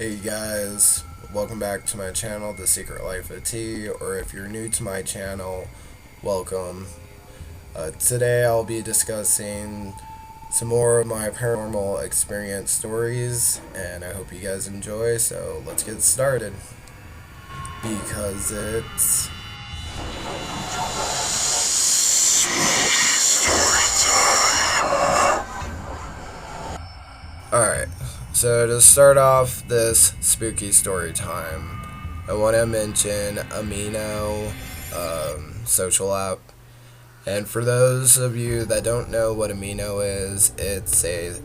Hey guys, welcome back to my channel, The Secret Life of T, or if you're new to my channel, welcome. Today I'll be discussing some more of my paranormal experience stories, and I hope you guys enjoy, so let's get started. Because it's... Alright, so to start off this spooky story time, I want to mention Amino social app. And for those of you that don't know what Amino is, it's a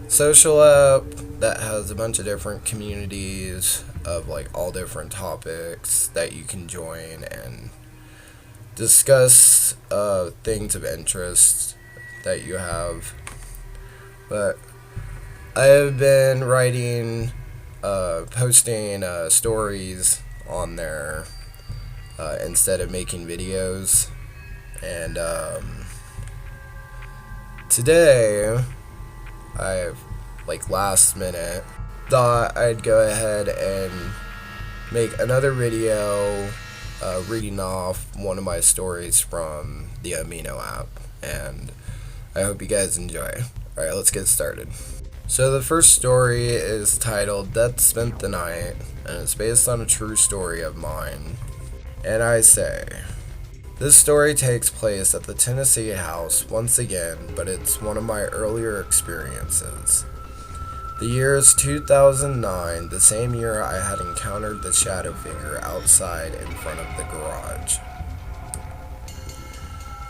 social app that has a bunch of different communities of like all different topics that you can join and discuss things of interest that you have. But I have been writing, posting stories on there instead of making videos. And today, I've, like last minute, thought I'd go ahead and make another video reading off one of my stories from the Amino app. And I hope you guys enjoy. Alright, let's get started. So the first story is titled Death Spent the Night, and it's based on a true story of mine. And I say, this story takes place at the Tennessee house once again, but it's one of my earlier experiences. The year is 2009, the same year I had encountered the shadow figure outside in front of the garage.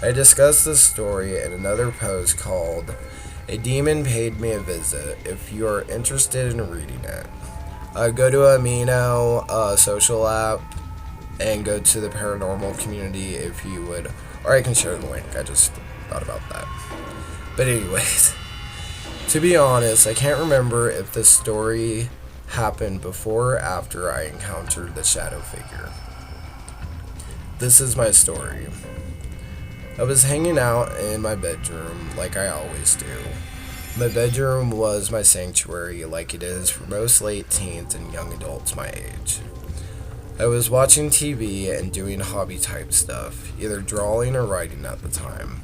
I discussed this story in another post called A Demon Paid Me a Visit. If you are interested in reading it, go to Amino social app and go to the paranormal community if you would, or I can share the link. I just thought about that. But anyways, to be honest, I can't remember if this story happened before or after I encountered the shadow figure. This is my story. I was hanging out in my bedroom like I always do. My bedroom was my sanctuary like it is for most late teens and young adults my age. I was watching TV and doing hobby type stuff, either drawing or writing at the time.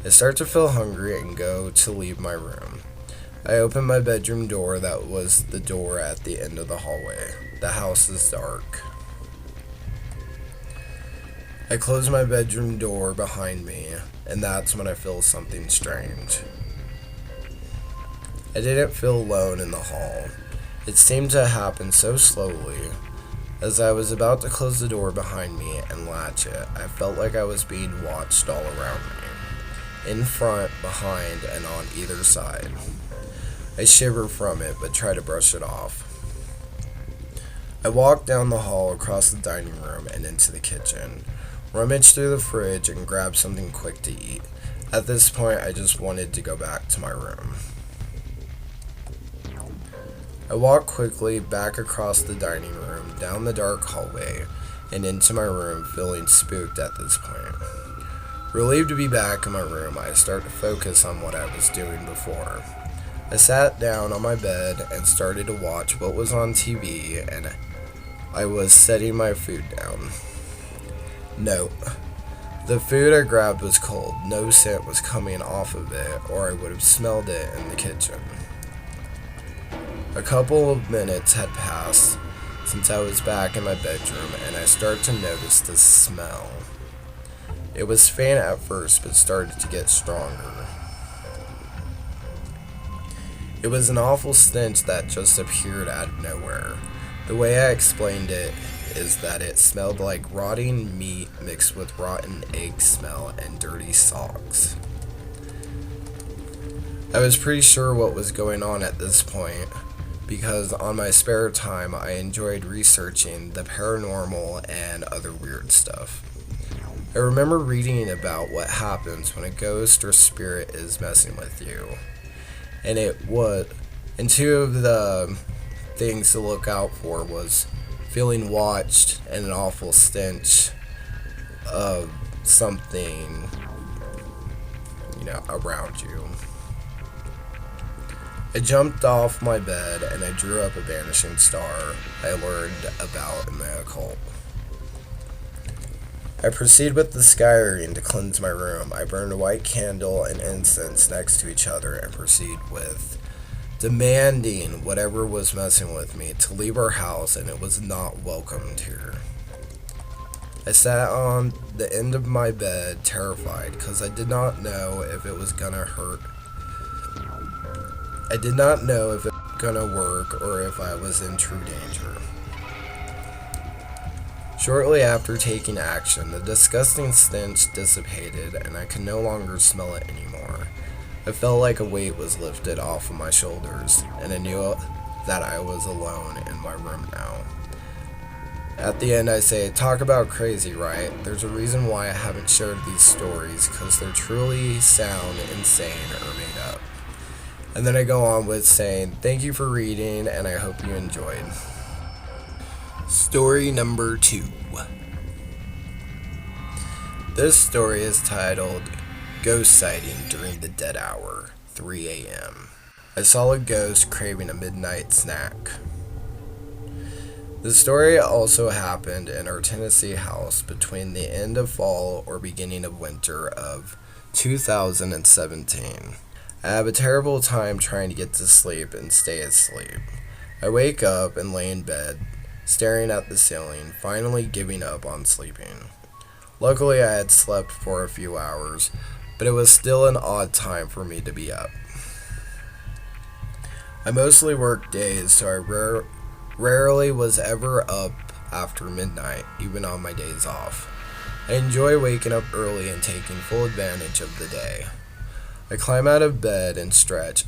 I start to feel hungry and go to leave my room. I open my bedroom door that was the door at the end of the hallway. The house is dark. I close my bedroom door behind me, and that's when I feel something strange. I didn't feel alone in the hall. It seemed to happen so slowly. As I was about to close the door behind me and latch it, I felt like I was being watched all around me, in front, behind, and on either side. I shiver from it, but try to brush it off. I walk down the hall across the dining room and into the kitchen. Rummage through the fridge and grab something quick to eat. At this point, I just wanted to go back to my room. I walk quickly back across the dining room, down the dark hallway, and into my room, feeling spooked at this point. Relieved to be back in my room, I start to focus on what I was doing before. I sat down on my bed and started to watch what was on TV, and I was setting my food down. Note: the food I grabbed was cold. No scent was coming off of it, or I would have smelled it in the kitchen. A couple of minutes had passed since I was back in my bedroom, and I started to notice the smell. It was faint at first, but started to get stronger. It was an awful stench that just appeared out of nowhere. The way I explained it is that it smelled like rotting meat mixed with rotten egg smell and dirty socks. I was pretty sure what was going on at this point, because on my spare time I enjoyed researching the paranormal and other weird stuff. I remember reading about what happens when a ghost or spirit is messing with you. And two of the things to look out for was feeling watched and an awful stench of something, around you. I jumped off my bed and I drew up a vanishing star I learned about in the occult. I proceed with the scrying to cleanse my room. I burn a white candle and incense next to each other and proceed with demanding whatever was messing with me to leave our house, and it was not welcomed here. I sat on the end of my bed terrified because I did not know if it was gonna hurt. I did not know if it was gonna work or if I was in true danger. Shortly after taking action, the disgusting stench dissipated and I could no longer smell it anymore. I felt like a weight was lifted off of my shoulders, and I knew that I was alone in my room now. At the end I say, talk about crazy, right? There's a reason why I haven't shared these stories, because they're truly sound, insane, or made up. And then I go on with saying, thank you for reading, and I hope you enjoyed. Story number 2. This story is titled, Ghost Sighting During the Dead Hour, 3 a.m. I saw a ghost craving a midnight snack. The story also happened in our Tennessee house between the end of fall or beginning of winter of 2017. I have a terrible time trying to get to sleep and stay asleep. I wake up and lay in bed, staring at the ceiling, finally giving up on sleeping. Luckily, I had slept for a few hours, but it was still an odd time for me to be up. I mostly work days, so I rarely was ever up after midnight, even on my days off. I enjoy waking up early and taking full advantage of the day. I climb out of bed and stretch.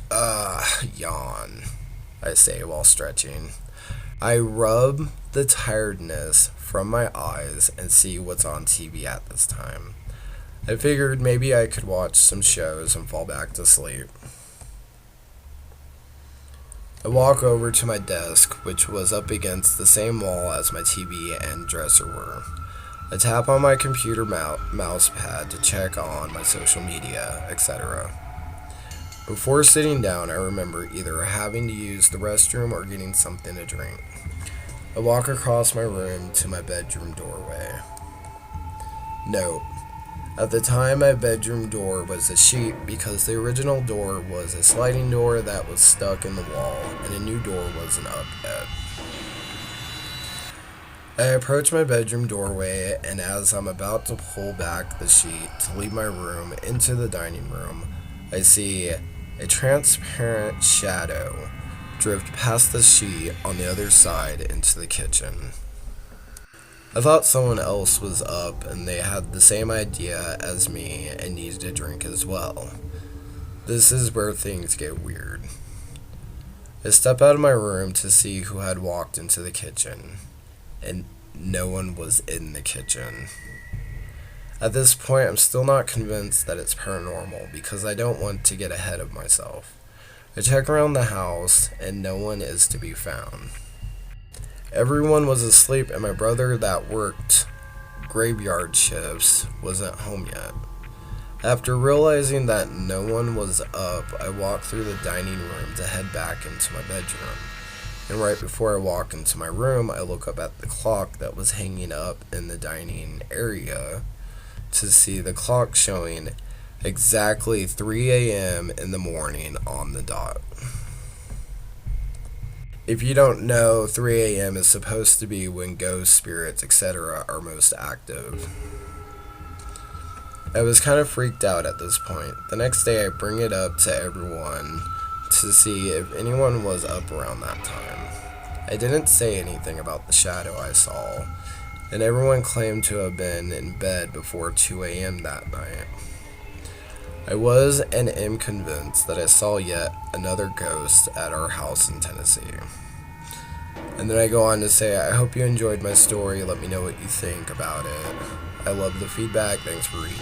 Yawn, I say while stretching. I rub the tiredness from my eyes and see what's on TV at this time. I figured maybe I could watch some shows and fall back to sleep. I walk over to my desk, which was up against the same wall as my TV and dresser were. I tap on my computer mouse pad to check on my social media, etc. Before sitting down, I remember either having to use the restroom or getting something to drink. I walk across my room to my bedroom doorway. Note: at the time, my bedroom door was a sheet because the original door was a sliding door that was stuck in the wall, and a new door was an up bed. I approach my bedroom doorway, and as I'm about to pull back the sheet to leave my room into the dining room, I see a transparent shadow drift past the sheet on the other side into the kitchen. I thought someone else was up and they had the same idea as me and needed a drink as well. This is where things get weird. I step out of my room to see who had walked into the kitchen, and no one was in the kitchen. At this point, I'm still not convinced that it's paranormal because I don't want to get ahead of myself. I check around the house and no one is to be found. Everyone was asleep and my brother that worked graveyard shifts wasn't home yet. After realizing that no one was up, I walked through the dining room to head back into my bedroom. And right before I walk into my room, I look up at the clock that was hanging up in the dining area to see the clock showing exactly 3 a.m. in the morning on the dot. If you don't know, 3 a.m. is supposed to be when ghosts, spirits, etc. are most active. I was kind of freaked out at this point. The next day I bring it up to everyone to see if anyone was up around that time. I didn't say anything about the shadow I saw, and everyone claimed to have been in bed before 2 a.m. that night. I was and am convinced that I saw yet another ghost at our house in Tennessee. And then I go on to say, I hope you enjoyed my story. Let me know what you think about it. I love the feedback. Thanks for reading.